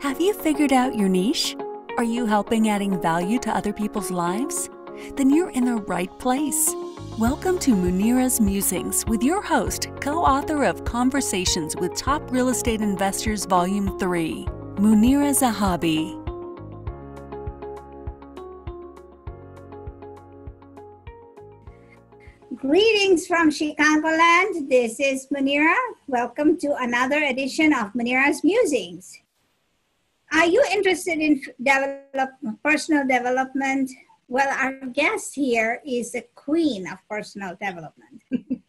Have you figured out your niche? Are you helping adding value to other people's lives? Then you're in the right place. Welcome to Munira's Musings with your host, co-author of Conversations with Top Real Estate Investors Volume 3, Munira Zahabi. Greetings from Chicagoland. This is Munira. Welcome to another edition of Munira's Musings. Are you interested in personal development? Well, our guest here is the queen of personal development.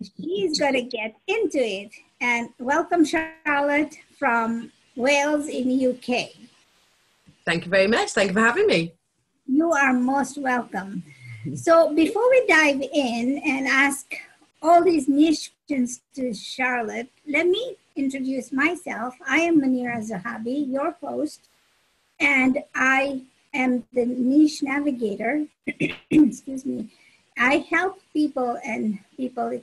She's going to get into it. And welcome, Charlotte, from Wales in the UK. Thank you very much. Thank you for having me. You are most welcome. So before we dive in and ask all these niche questions to Charlotte, let me introduce myself. I am Munira Zahabi, your host, and I am the niche navigator. Excuse me. I help people,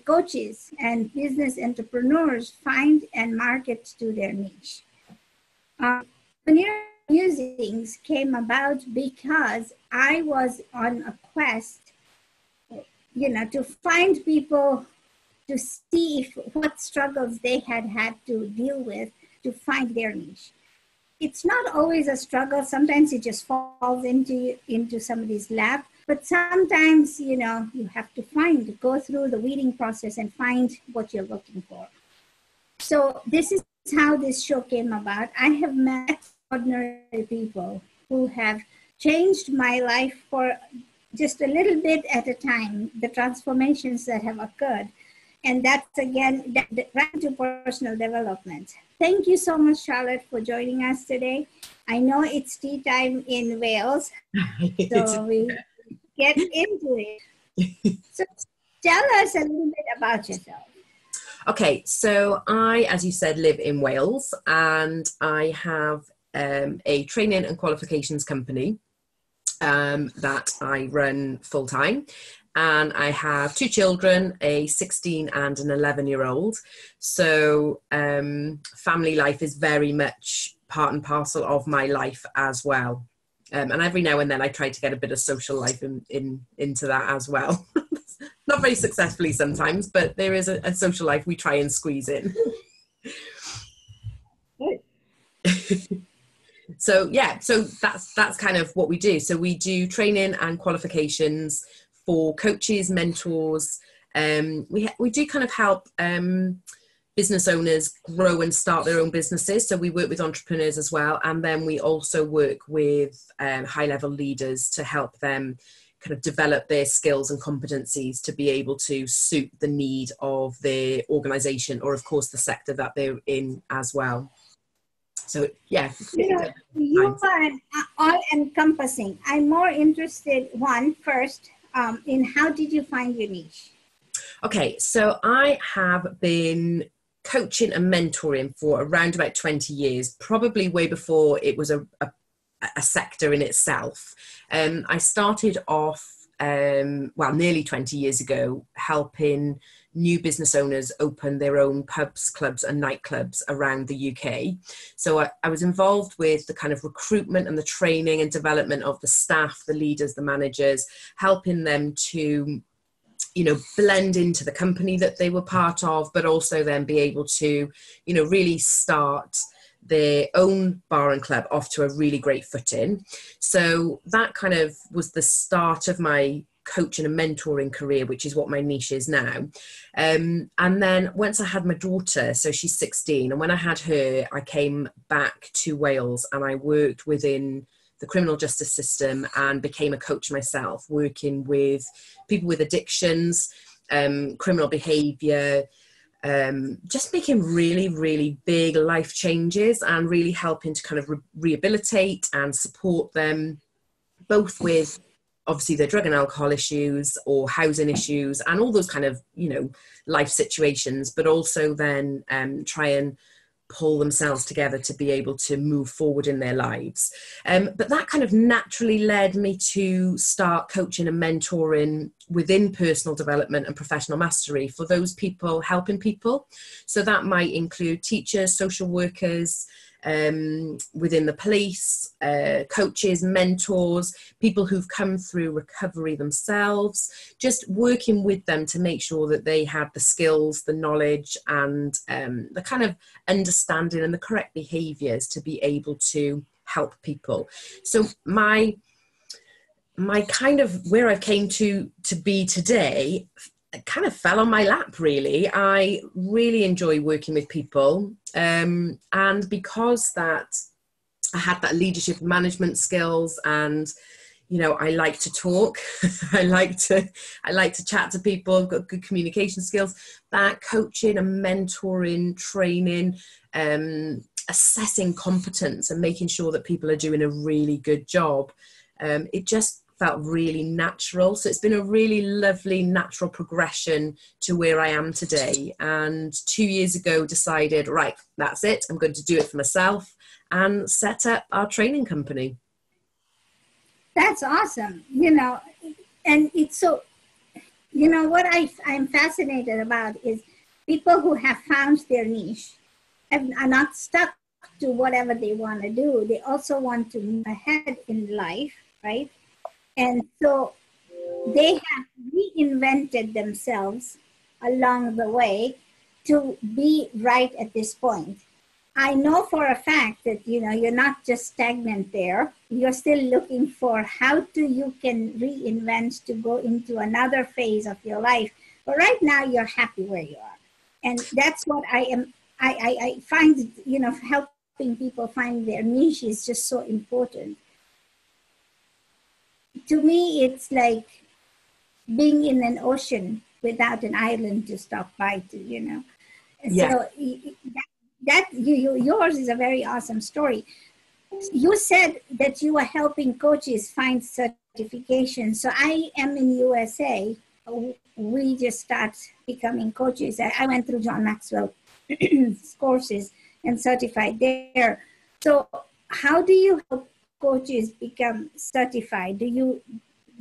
coaches and business entrepreneurs find and market to their niche. Munira Musings came about because I was on a quest, to find people, to see what struggles they had to deal with to find their niche. It's not always a struggle. Sometimes it just falls into somebody's lap. But sometimes, you have to go through the weeding process and find what you're looking for. So this is how this show came about. I have met ordinary people who have changed my life for just a little bit at a time, the transformations that have occurred. And that's, again, right to personal development. Thank you so much, Charlotte, for joining us today. I know it's tea time in Wales, so we get into it. So tell us a little bit about yourself. Okay, so I, as you said, live in Wales, and I have a training and qualifications company that I run full-time. And I have two children, a 16 and an 11-year-old. So family life is very much part and parcel of my life as well. And every now and then I try to get a bit of social life into that as well. Not very successfully sometimes, but there is a social life we try and squeeze in. So that's kind of what we do. So we do training and qualifications for coaches, mentors. We do kind of help business owners grow and start their own businesses. So we work with entrepreneurs as well. And then we also work with high-level leaders to help them kind of develop their skills and competencies to be able to suit the need of their organization or, of course, the sector that they're in as well. So, yeah. You are all-encompassing. I'm more interested, first, in how did you find your niche? Okay, so I have been coaching and mentoring for around about 20 years, probably way before it was a sector in itself. I started off, nearly 20 years ago, helping new business owners open their own pubs, clubs and nightclubs around the UK. So I was involved with the kind of recruitment and the training and development of the staff, the leaders, the managers, helping them to, blend into the company that they were part of, but also then be able to, really start their own bar and club off to a really great footing. So that kind of was the start of my coaching and mentoring career, which is what my niche is now. And then once I had my daughter, so she's 16, and when I had her, I came back to Wales and I worked within the criminal justice system and became a coach myself, working with people with addictions, criminal behaviour, just making really, really big life changes and really helping to kind of rehabilitate and support them, both with obviously the drug and alcohol issues or housing issues and all those kind of, life situations, but also then try and pull themselves together to be able to move forward in their lives. But that kind of naturally led me to start coaching and mentoring within personal development and professional mastery for those people helping people. So that might include teachers, social workers, within the police, coaches, mentors, people who've come through recovery themselves, just working with them to make sure that they had the skills, the knowledge, and the kind of understanding and the correct behaviours to be able to help people. So my kind of where I came to be today kind of fell on my lap, really. I really enjoy working with people, and because that I had that leadership and management skills, and you know, I like to talk. I like to chat to people. I've got good communication skills. That coaching and mentoring, training, assessing competence and making sure that people are doing a really good job. It just felt really natural. So it's been a really lovely natural progression to where I am today. And 2 years ago decided, right, that's it. I'm going to do it for myself and set up our training company. That's awesome. You know, and it's so, you know, what I'm fascinated about is people who have found their niche and are not stuck to whatever they want to do. They also want to move ahead in life, right? And so they have reinvented themselves along the way to be right at this point. I know for a fact that, you know, you're not just stagnant there. You're still looking for how you can reinvent to go into another phase of your life. But right now you're happy where you are. And that's what I find, you know, helping people find their niche is just so important. To me, it's like being in an ocean without an island to stop by to, you know. Yeah. So yours is a very awesome story. You said that you are helping coaches find certification. So I am in USA. We just start becoming coaches. I went through John Maxwell courses and certified there. So how do you help coaches become certified?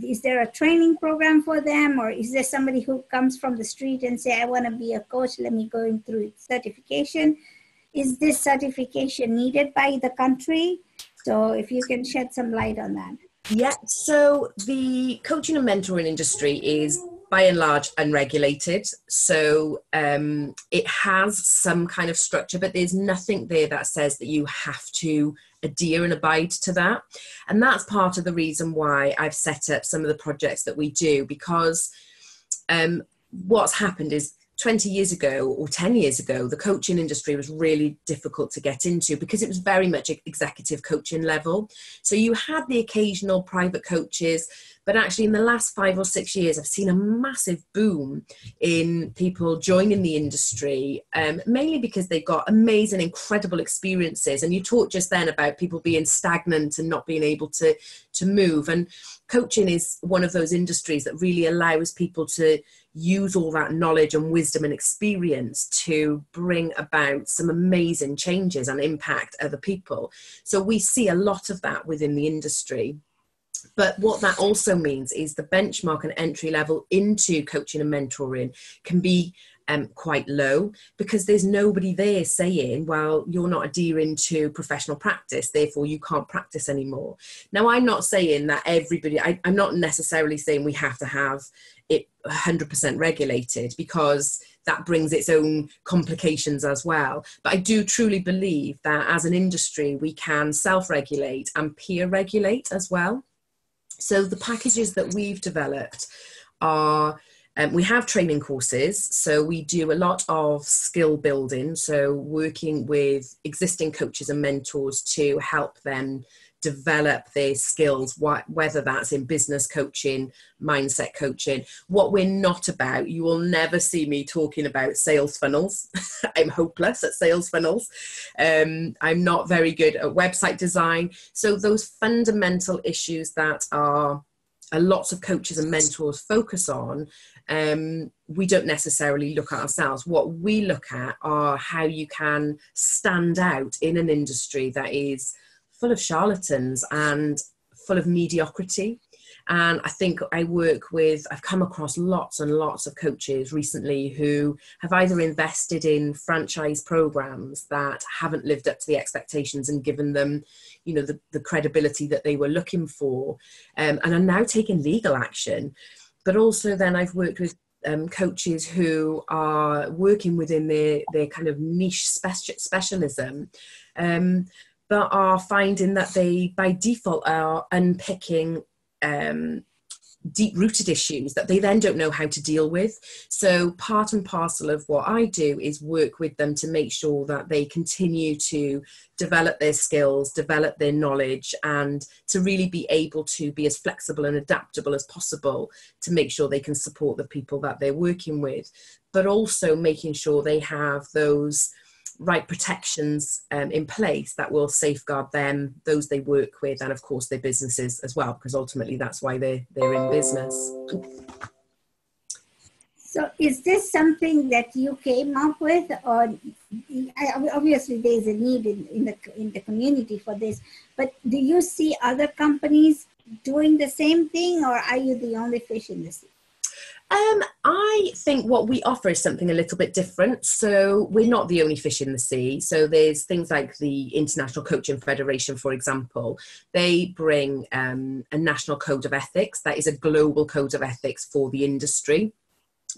Is there a training program for them, or is there somebody who comes from the street and say, I want to be a coach, let me go in through certification? Is this certification needed by the country? So if you can shed some light on that. Yeah, so the coaching and mentoring industry is by and large unregulated. So it has some kind of structure, but there's nothing there that says that you have to adhere and abide to that. And that's part of the reason why I've set up some of the projects that we do, because what's happened is 20 years ago or 10 years ago, the coaching industry was really difficult to get into because it was very much executive coaching level. So you had the occasional private coaches, but actually in the last 5 or 6 years, I've seen a massive boom in people joining the industry, mainly because they've got amazing, incredible experiences. And you talked just then about people being stagnant and not being able to move. And coaching is one of those industries that really allows people to use all that knowledge and wisdom and experience to bring about some amazing changes and impact other people. So we see a lot of that within the industry. But what that also means is the benchmark and entry level into coaching and mentoring can be quite low, because there's nobody there saying, well, you're not adhering to professional practice, therefore you can't practice anymore. Now, I'm not saying that everybody, I'm not necessarily saying we have to have it 100% regulated, because that brings its own complications as well. But I do truly believe that as an industry, we can self-regulate and peer regulate as well. So the packages that we've developed are, we have training courses. So we do a lot of skill building. So working with existing coaches and mentors to help them develop their skills, whether that's in business coaching, mindset coaching. What we're not about, you will never see me talking about sales funnels. I'm hopeless at sales funnels. I'm not very good at website design. So those fundamental issues that are lots of coaches and mentors focus on, we don't necessarily look at ourselves. What we look at are how you can stand out in an industry that is full of charlatans and full of mediocrity. And I think I've come across lots and lots of coaches recently who have either invested in franchise programs that haven't lived up to the expectations and given them, the credibility that they were looking for, and are now taking legal action. But also then I've worked with coaches who are working within their kind of niche specialism, but are finding that they by default are unpicking deep-rooted issues that they then don't know how to deal with. So part and parcel of what I do is work with them to make sure that they continue to develop their skills, develop their knowledge, and to really be able to be as flexible and adaptable as possible to make sure they can support the people that they're working with, but also making sure they have those right protections in place that will safeguard them, those they work with, and of course their businesses as well, because ultimately that's why they're in business. So is this something that you came up with, or obviously there's a need in the community for this, but do you see other companies doing the same thing, or are you the only fish in the sea? I think what we offer is something a little bit different. So we're not the only fish in the sea. So there's things like the International Coaching Federation, for example. They bring a national code of ethics that is a global code of ethics for the industry.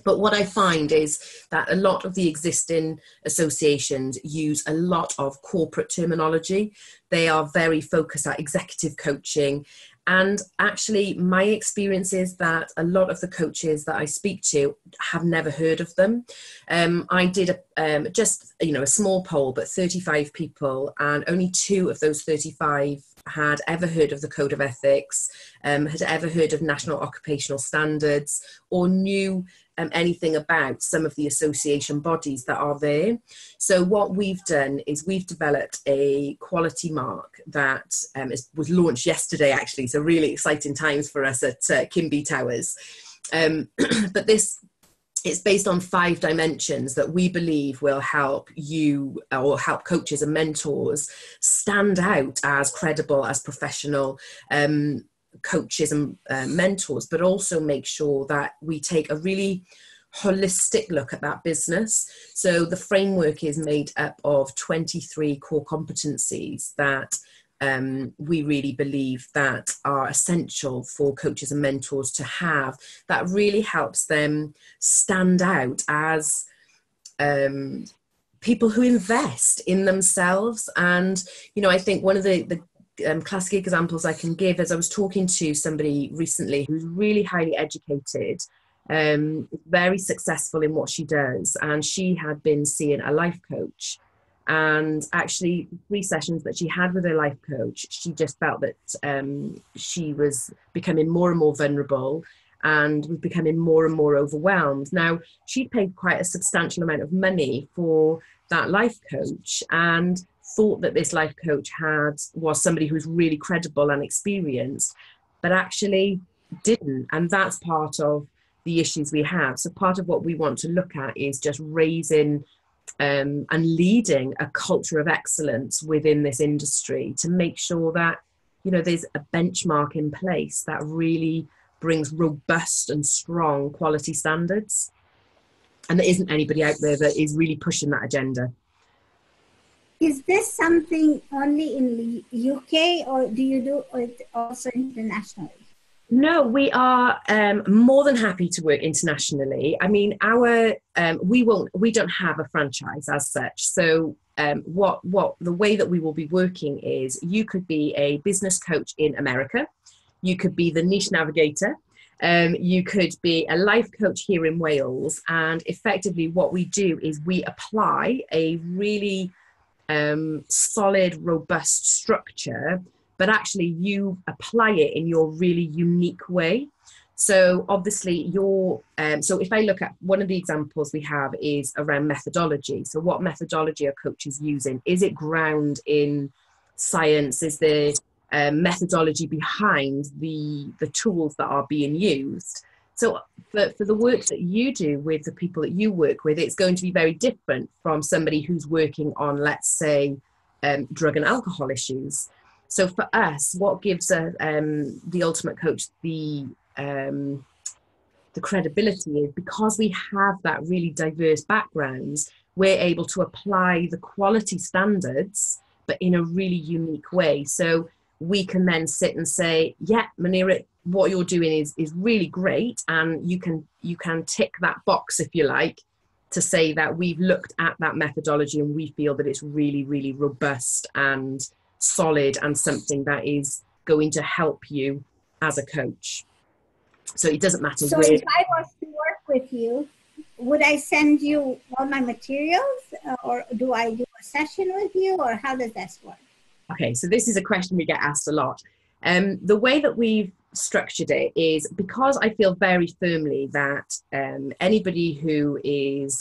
But what I find is that a lot of the existing associations use a lot of corporate terminology. They are very focused at executive coaching. And actually, my experience is that a lot of the coaches that I speak to have never heard of them. I did a small poll, but 35 people, and only 2 of those 35 had ever heard of the Code of Ethics, had ever heard of National Occupational Standards, or knew anything about some of the association bodies that are there. So what we've done is we've developed a quality mark that was launched yesterday, actually. So really exciting times for us at Kimby Towers. But it's based on 5 dimensions that we believe will help you, or help coaches and mentors, stand out as credible, as professional coaches and mentors, but also make sure that we take a really holistic look at that business. So the framework is made up of 23 core competencies that we really believe that are essential for coaches and mentors to have, that really helps them stand out as people who invest in themselves. And I think one of the classic examples I can give is I was talking to somebody recently who's really highly educated, very successful in what she does, and she had been seeing a life coach. And actually, 3 sessions that she had with her life coach, she just felt that she was becoming more and more vulnerable and was becoming more and more overwhelmed. Now, she'd paid quite a substantial amount of money for that life coach, and thought that this life coach was somebody who's really credible and experienced, but actually didn't. And that's part of the issues we have. So part of what we want to look at is just raising and leading a culture of excellence within this industry to make sure that, there's a benchmark in place that really brings robust and strong quality standards. And there isn't anybody out there that is really pushing that agenda. Is this something only in the UK, or do you do it also internationally? No, we are more than happy to work internationally. I mean, we don't have a franchise as such. So what the way that we will be working is, you could be a business coach in America, you could be the niche navigator, you could be a life coach here in Wales, and effectively what we do is we apply a really solid, robust structure, but actually you apply it in your really unique way. So obviously so if I look at one of the examples we have is around methodology. So what methodology are coaches using? Is it ground in science? Is there methodology behind the tools that are being used? So for the work that you do with the people that you work with, it's going to be very different from somebody who's working on, let's say, drug and alcohol issues. So for us, what gives the ultimate coach the credibility is because we have that really diverse backgrounds, we're able to apply the quality standards, but in a really unique way. So we can then sit and say, yeah, Munira, what you're doing is really great. And you can tick that box, if you like, to say that we've looked at that methodology and we feel that it's really, really robust and solid and something that is going to help you as a coach. So it doesn't matter. So if I was to work with you, would I send you all my materials, or do I do a session with you, or how does this work? Okay, so this is a question we get asked a lot. The way that we've structured it is because I feel very firmly that anybody who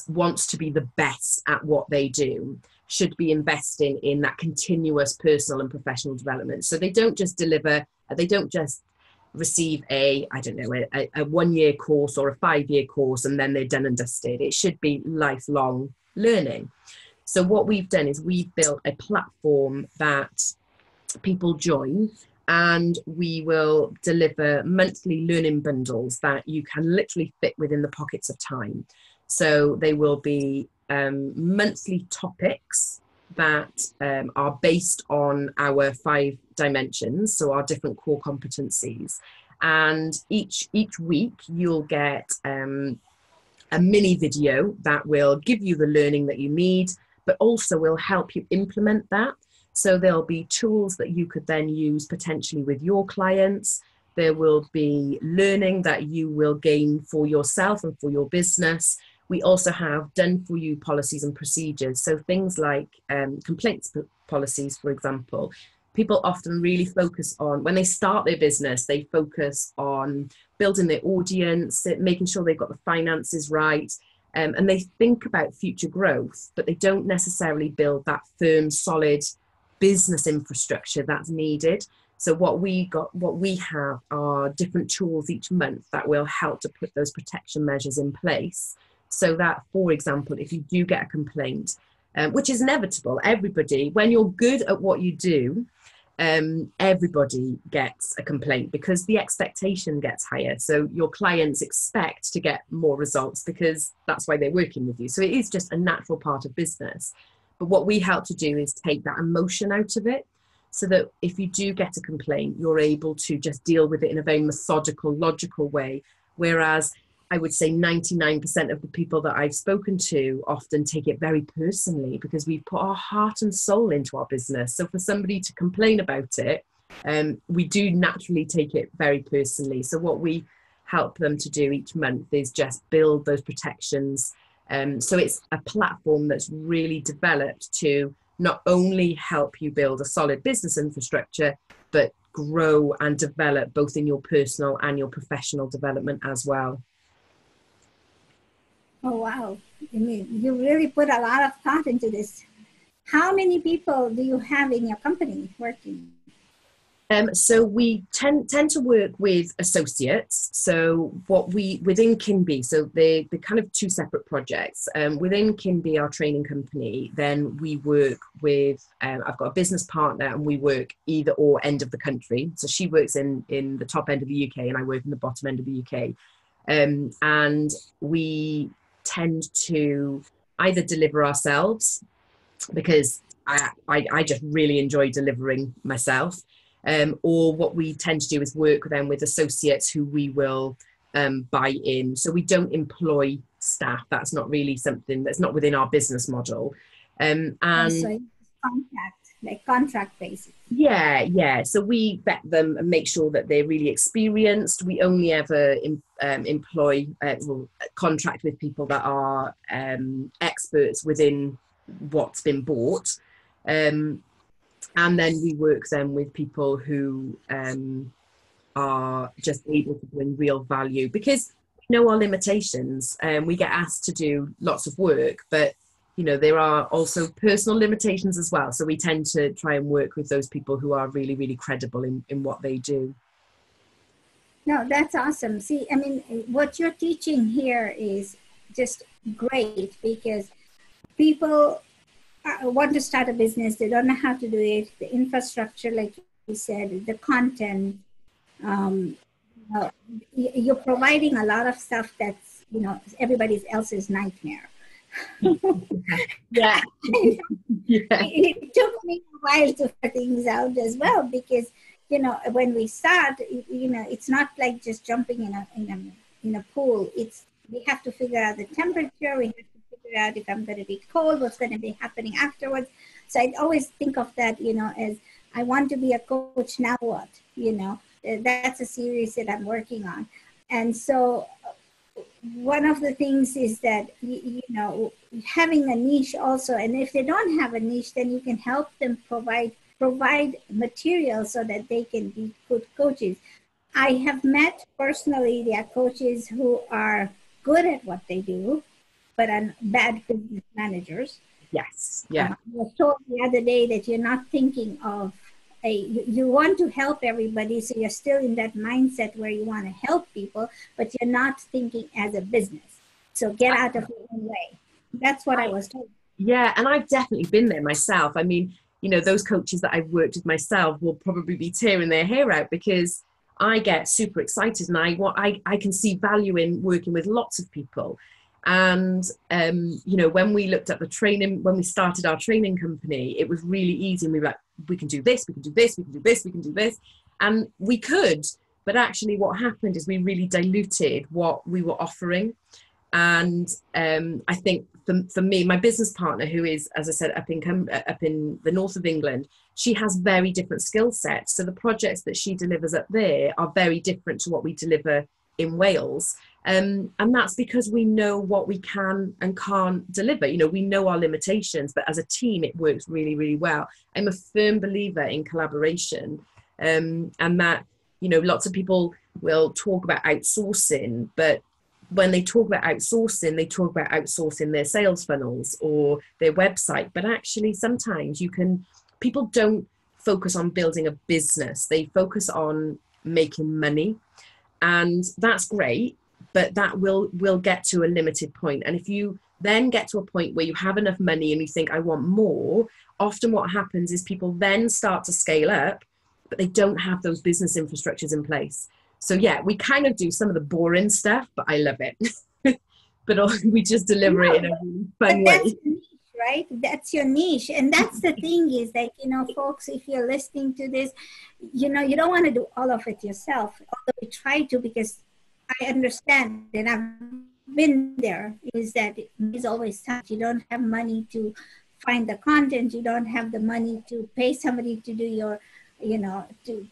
wants to be the best at what they do should be investing in that continuous personal and professional development. So they don't just receive a 1-year course or a 5-year course and then they're done and dusted. It should be lifelong learning. So what we've done is we've built a platform that people join, and we will deliver monthly learning bundles that you can literally fit within the pockets of time. So they will be monthly topics that are based on our 5 dimensions, so our different core competencies. And each week you'll get a mini video that will give you the learning that you need, but also will help you implement that. So there'll be tools that you could then use potentially with your clients. There will be learning that you will gain for yourself and for your business. We also have done for you policies and procedures. So things like complaints policies, for example. People often really focus on, when they start their business, they focus on building their audience, making sure they've got the finances right. And they think about future growth, but they don't necessarily build that firm, solid business infrastructure that's needed. So what we have are different tools each month that will help to put those protection measures in place. So that, for example, if you do get a complaint, which is inevitable, everybody, when you're good at what you do, everybody gets a complaint because the expectation gets higher. So your clients expect to get more results because that's why they're working with you. So it is just a natural part of business. But what we help to do is take that emotion out of it, so that if you do get a complaint, you're able to just deal with it in a very methodical, logical way. Whereas I would say 99% of the people that I've spoken to often take it very personally because we've put our heart and soul into our business. So for somebody to complain about it, we do naturally take it very personally. So what we help them to do each month is just build those protections. So it's a platform that's really developed to not only help you build a solid business infrastructure, but grow and develop both in your personal and your professional development as well. Oh, wow. I mean, you really put a lot of thought into this. How many people do you have in your company working? So we tend to work with associates. So within Kinby, so they're kind of 2 separate projects. Within Kinby, our training company, then we work with, I've got a business partner and we work either or end of the country. So she works in the top end of the UK and I work in the bottom end of the UK. And we tend to either deliver ourselves, because I just really enjoy delivering myself. Or what we tend to do is work then with associates who we will buy in. So we don't employ staff. That's not really something that's not within our business model. And so contract basis. Yeah. So we vet them and make sure that they're really experienced. We only ever contract with people that are experts within what's been bought. And then we work then with people who are just able to bring real value, because we know our limitations. We get asked to do lots of work, but there are also personal limitations as well. So we tend to try and work with those people who are really, really credible in what they do. No, that's awesome. See, I mean, what you're teaching here is just great, because people want to start a business. They don't know how to do it. The infrastructure, like you said, the content, um, uh, you're providing a lot of stuff that's, everybody else's nightmare. Yeah. Yeah. It took me a while to figure things out as well, because when we start, it's not like just jumping in a pool. We have to figure out the temperature. We have to figure out if I'm going to be cold, what's going to be happening afterwards. So I always think of that, as I want to be a coach. Now what? That's a series that I'm working on, and so one of the things is that having a niche also, and if they don't have a niche, then you can help them provide material so that they can be good coaches. I have met personally, there are coaches who are good at what they do, but are bad business managers. Yes. Yeah. I was told the other day that you're not thinking of you want to help everybody, so you're still in that mindset where you want to help people, but you're not thinking as a business. So get out of your own way. That's what I was told. Yeah, and I've definitely been there myself. I mean, those coaches that I've worked with myself will probably be tearing their hair out, because I get super excited and I can see value in working with lots of people. And, when we looked at the training, when we started our training company, it was really easy. And we were like, we can do this, we can do this, we can do this, we can do this. And we could, but actually what happened is we really diluted what we were offering. And I think for me, my business partner, who is, as I said, up in the north of England, she has very different skill sets. So the projects that she delivers up there are very different to what we deliver in Wales. And that's because we know what we can and can't deliver. We know our limitations, but as a team, it works really, really well. I'm a firm believer in collaboration, and that, lots of people will talk about outsourcing, but when they talk about outsourcing their sales funnels or their website. But actually, sometimes people don't focus on building a business. They focus on making money, and that's great. But that will get to a limited point. And if you then get to a point where you have enough money and you think, I want more, often what happens is people then start to scale up, but they don't have those business infrastructures in place. So yeah, we kind of do some of the boring stuff, but I love it. But we just deliver it in a really fun way. That's your niche, right? That's your niche. And that's the thing is that, folks, if you're listening to this, you don't want to do all of it yourself. Although we try to, because I understand, and I've been there, is that it's always tough. You don't have money to find the content. You don't have the money to pay somebody to do your, to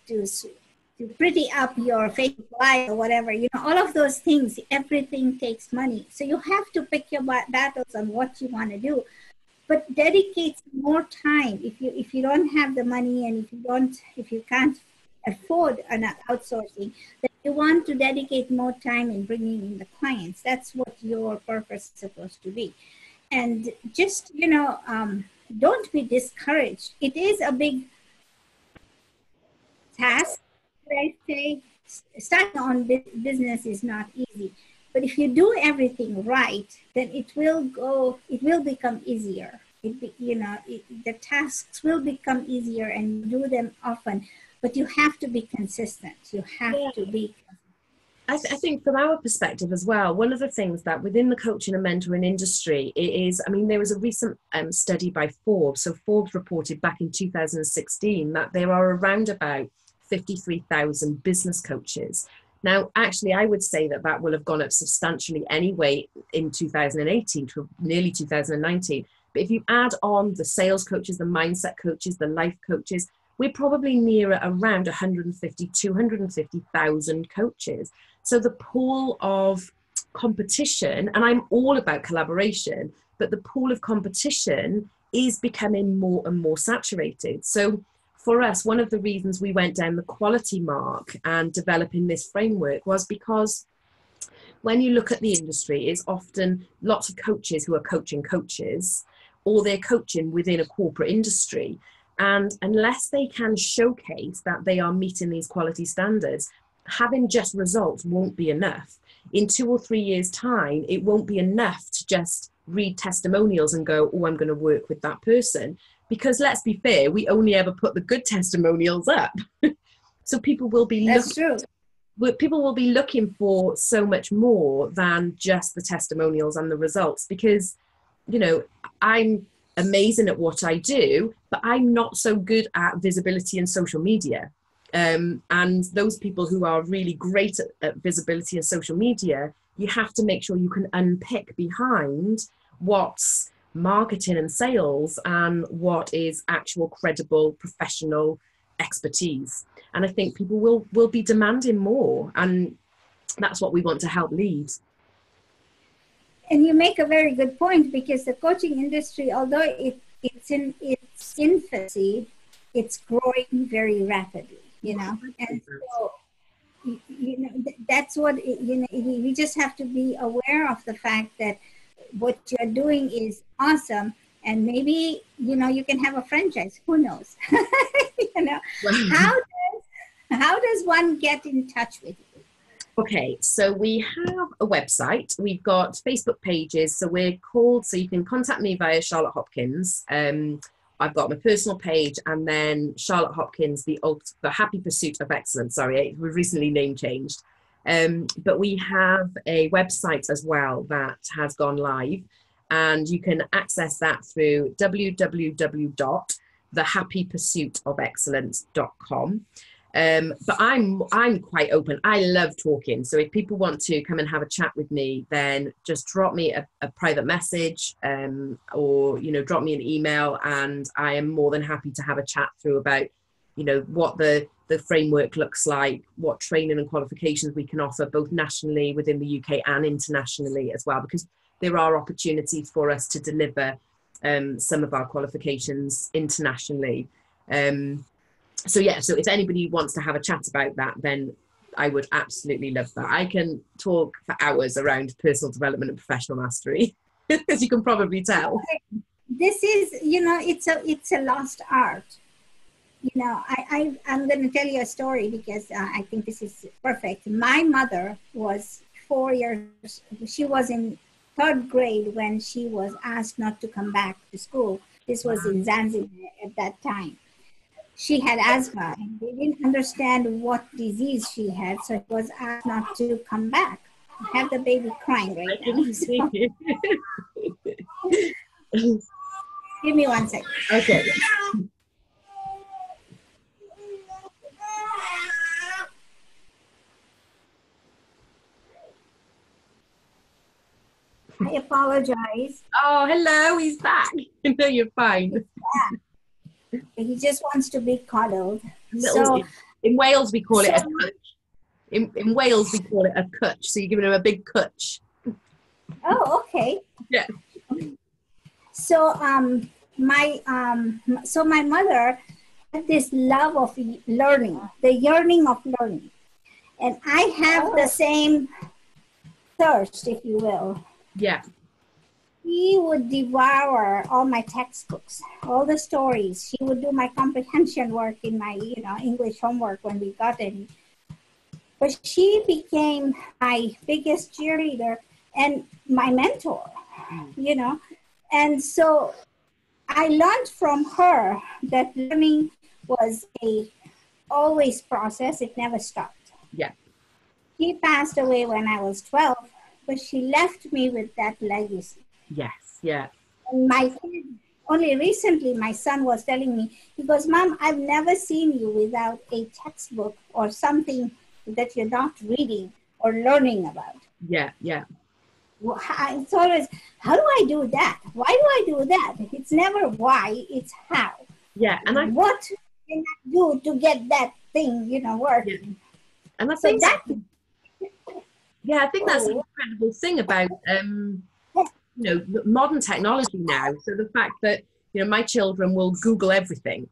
pretty up your Facebook Live or whatever. All of those things, everything takes money. So you have to pick your battles on what you want to do. But dedicate more time. If you don't have the money, and if you can't afford an outsourcing, that you want to dedicate more time in bringing in the clients. That's what your purpose is supposed to be. And just, don't be discouraged. It is a big task. I say starting on business is not easy. But if you do everything right, then it will become easier. The tasks will become easier, and do them often. But you have to be consistent. You have to be. I think from our perspective as well, one of the things that within the coaching and mentoring industry, there was a recent study by Forbes. So Forbes reported back in 2016 that there are around about 53,000 business coaches. Now, actually, I would say that will have gone up substantially anyway in 2018 to nearly 2019. But if you add on the sales coaches, the mindset coaches, the life coaches, we're probably nearer around 150, 250,000 coaches. So the pool of competition, and I'm all about collaboration, but the pool of competition is becoming more and more saturated. So for us, one of the reasons we went down the quality mark and developing this framework was because when you look at the industry, it's often lots of coaches who are coaching coaches, or they're coaching within a corporate industry. And unless they can showcase that they are meeting these quality standards, having just results won't be enough. In 2 or 3 years' time, it won't be enough to just read testimonials and go, oh, I'm going to work with that person. because let's be fair, we only ever put the good testimonials up. So people will be people will be looking for so much more than just the testimonials and the results, because, you know, I'm amazing at what I do, but I'm not so good at visibility and social media. And those people who are really great at visibility and social media, you have to make sure you can unpick behind what's marketing and sales and what is actual credible professional expertise. And I think people will be demanding more, and that's what we want to help lead. And you make a very good point, because the coaching industry, although it's in its infancy, it's growing very rapidly, you know. And so, you know, that's what, you know, we just have to be aware of the fact that what you're doing is awesome. And maybe, you know, you can have a franchise, who knows? You know, how does one get in touch with you? Okay, so we have a website, we've got Facebook pages, so we're called, so you can contact me via Charlotte Hopkins. I've got my personal page, and then Charlotte Hopkins, the Happy Pursuit of Excellence. Sorry, we recently name changed. But we have a website as well that has gone live, and you can access that through www.thehappypursuitofexcellence.com. But I'm quite open. I love talking. So if people want to come and have a chat with me, then just drop me a private message, or, you know, drop me an email, and I am more than happy to have a chat through about, you know, what the framework looks like, what training and qualifications we can offer, both nationally within the UK and internationally as well, because there are opportunities for us to deliver some of our qualifications internationally. So yeah, so if anybody wants to have a chat about that, then I would absolutely love that. I can talk for hours around personal development and professional mastery, as you can probably tell. This is, you know, it's a lost art. You know, I'm going to tell you a story, because I think this is perfect. My mother was 4 years, she was in 3rd grade when she was asked not to come back to school. This was in Zanzibar at that time. She had asthma, and they didn't understand what disease she had, so she was asked not to come back. I have the baby crying right now. So. Give me 1 second. Okay. I apologize. Oh, hello, he's back. No, you're fine. He just wants to be cuddled. So in Wales we call it a cwtch. In Wales we call it a cwtch. So you're giving him a big cwtch. Oh, okay. Yeah. So my mother had this love of learning, the yearning of learning, and I have the same thirst, if you will. Yeah. She would devour all my textbooks, all the stories. She would do my comprehension work in my, you know, English homework when we got any. But she became my biggest cheerleader and my mentor, you know. And so I learned from her that learning was a always process. It never stopped. Yeah. She passed away when I was 12, but she left me with that legacy. Yes, yeah. And my kid, only recently, my son was telling me, he goes, Mom, I've never seen you without a textbook or something that you're not reading or learning about. Yeah, yeah. Well, it's always, how do I do that? Why do I do that? It's never why, it's how. Yeah, and what can I do to get that thing, you know, working? Yeah. And I think so that. Yeah, I think that's an incredible thing about you know, modern technology now. So the fact that, you know, my children will Google everything.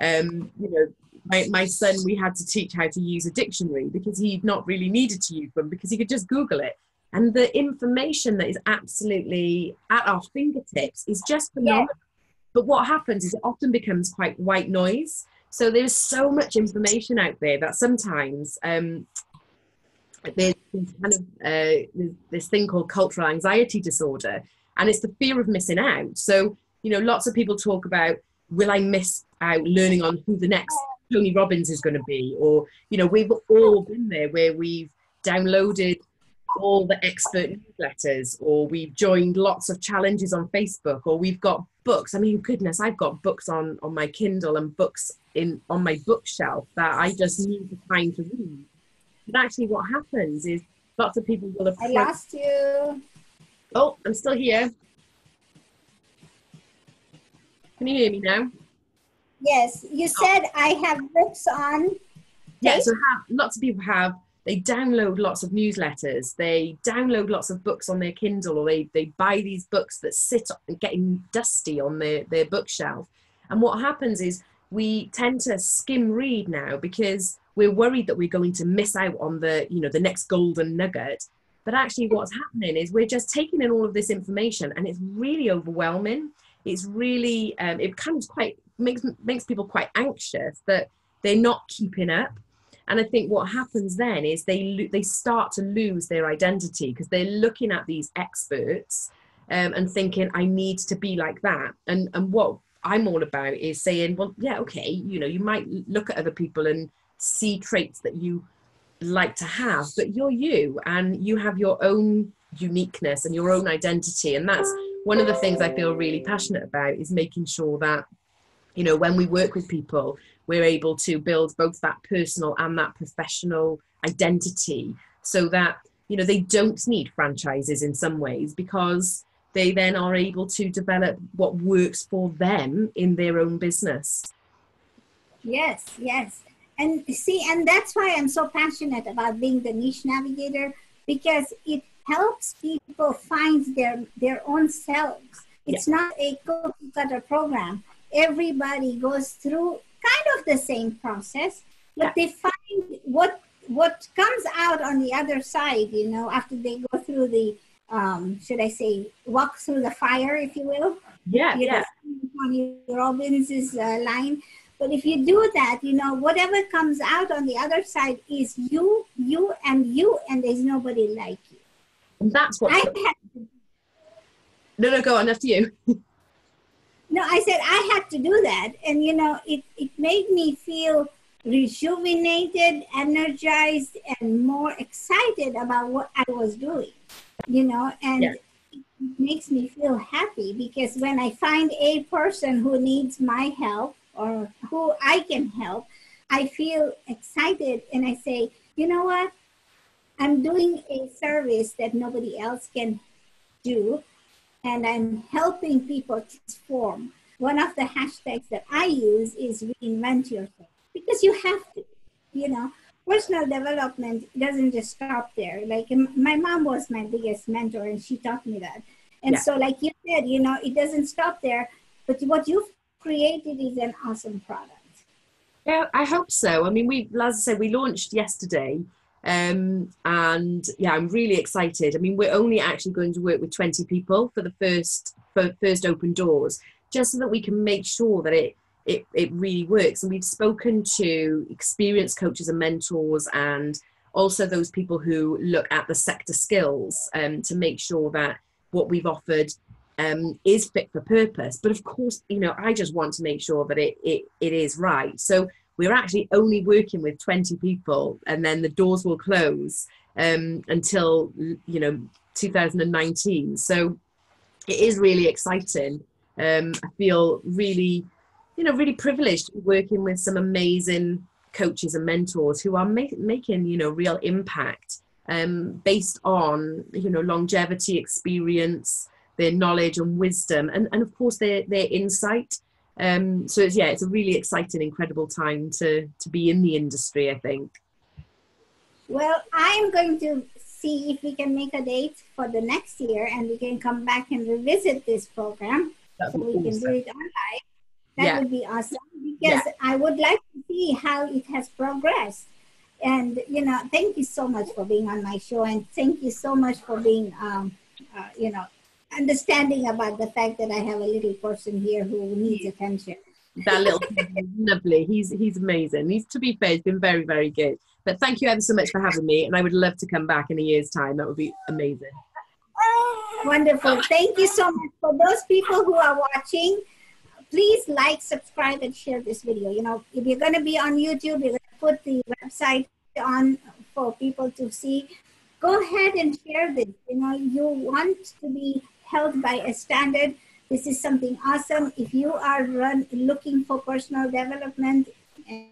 You know, my son, we had to teach how to use a dictionary because he'd not really needed to use them because he could just Google it. And the information that is absolutely at our fingertips is just phenomenal. Yeah. But what happens is it often becomes quite white noise. So there's so much information out there that sometimes there's kind of this thing called cultural anxiety disorder, and it's the fear of missing out. So, you know, lots of people talk about, will I miss out learning on who the next Tony Robbins is going to be? Or, you know, we've all been there where we've downloaded all the expert newsletters, or we've joined lots of challenges on Facebook, or we've got books. I mean, goodness, I've got books on my Kindle and books on my bookshelf that I just need the time to read. But actually what happens is lots of people will have... I lost you. Oh, I'm still here. Can you hear me now? Yes, you said I have books on. Yeah, so lots of people have, they download lots of newsletters, they download lots of books on their Kindle, or they buy these books that sit getting dusty on their bookshelf. And what happens is we tend to skim read now because we're worried that we're going to miss out on the, you know, the next golden nugget. But actually what's happening is we're just taking in all of this information, and it's really overwhelming. It's really, it kind of makes people quite anxious that they're not keeping up. And I think what happens then is they start to lose their identity because they're looking at these experts and thinking, I need to be like that. And what I'm all about is saying, well, yeah, okay, you know, you might look at other people and see traits that you like to have, but you're you, and you have your own uniqueness and your own identity. And that's one of the things I feel really passionate about, is making sure that, you know, when we work with people, we're able to build both that personal and that professional identity, so that, you know, they don't need franchises in some ways, because they then are able to develop what works for them in their own business. Yes, yes. And see, and that's why I'm so passionate about being the niche navigator, because it helps people find their own selves. It's not a cookie cutter program. Everybody goes through kind of the same process, but they find what comes out on the other side, you know, after they go through the, should I say, walk through the fire, if you will. Tony Robbins' line. But if you do that, you know, whatever comes out on the other side is you, and there's nobody like you. And that's what... No, go on, after you. No, I said I had to do that. And, you know, it made me feel rejuvenated, energized, and more excited about what I was doing, you know, and it makes me feel happy, because when I find a person who needs my help or who I can help, I feel excited, and I say, you know what? I'm doing a service that nobody else can do, and I'm helping people transform. One of the hashtags that I use is reinvent yourself, because you have to, you know, personal development doesn't just stop there. Like, my mom was my biggest mentor, and she taught me that. And so, like you said, you know, it doesn't stop there, but what you've created is an awesome product. Yeah, I hope so. I mean, as I said, we launched yesterday. And yeah, I'm really excited. I mean, we're only actually going to work with 20 people for the first open doors, just so that we can make sure that it really works. And we've spoken to experienced coaches and mentors, and also those people who look at the sector skills to make sure that what we've offered is fit for purpose. But of course, you know, I just want to make sure that it is right. So we're actually only working with 20 people, and then the doors will close until, you know, 2019. So it is really exciting. I feel really, you know, really privileged working with some amazing coaches and mentors who are making, you know, real impact based on, you know, longevity, experience, their knowledge and wisdom, and of course their insight. So it's a really exciting, incredible time to be in the industry, I think. Well, I'm going to see if we can make a date for the next year, and we can come back and revisit this program. So we can do it online. That would be awesome, because I would like to see how it has progressed. And, you know, thank you so much for being on my show, and thank you so much for being, you know, understanding about the fact that I have a little person here who needs attention. That little lovely. He's amazing. To be fair, he's been very, very good. But thank you ever so much for having me, and I would love to come back in a year's time. That would be amazing. Wonderful. Thank you so much. For those people who are watching, please like, subscribe, and share this video. You know, if you're going to be on YouTube, you're going to put the website on for people to see. Go ahead and share this. You know, you want to be held by a standard. This is something awesome. If you are looking for personal development,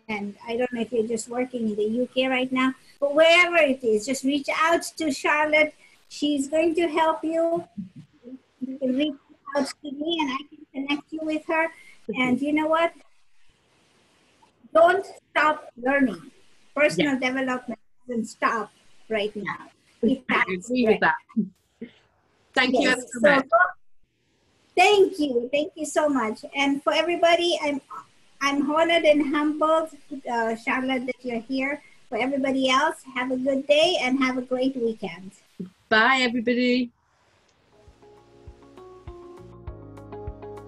and I don't know if you're just working in the UK right now, but wherever it is, just reach out to Charlotte. She's going to help you. You can reach out to me and I can connect you with her. And you know what? Don't stop learning. Personal development doesn't stop right now. I agree with that. Thank you so much. Thank you. Thank you so much. And for everybody, I'm honored and humbled, Charlotte, that you're here. For everybody else, have a good day and have a great weekend. Bye, everybody.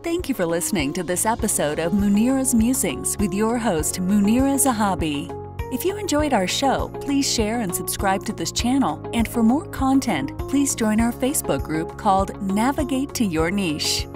Thank you for listening to this episode of Munira's Musings with your host, Munira Zahabi. If you enjoyed our show, please share and subscribe to this channel. And for more content, please join our Facebook group called Navigate to Your Niche.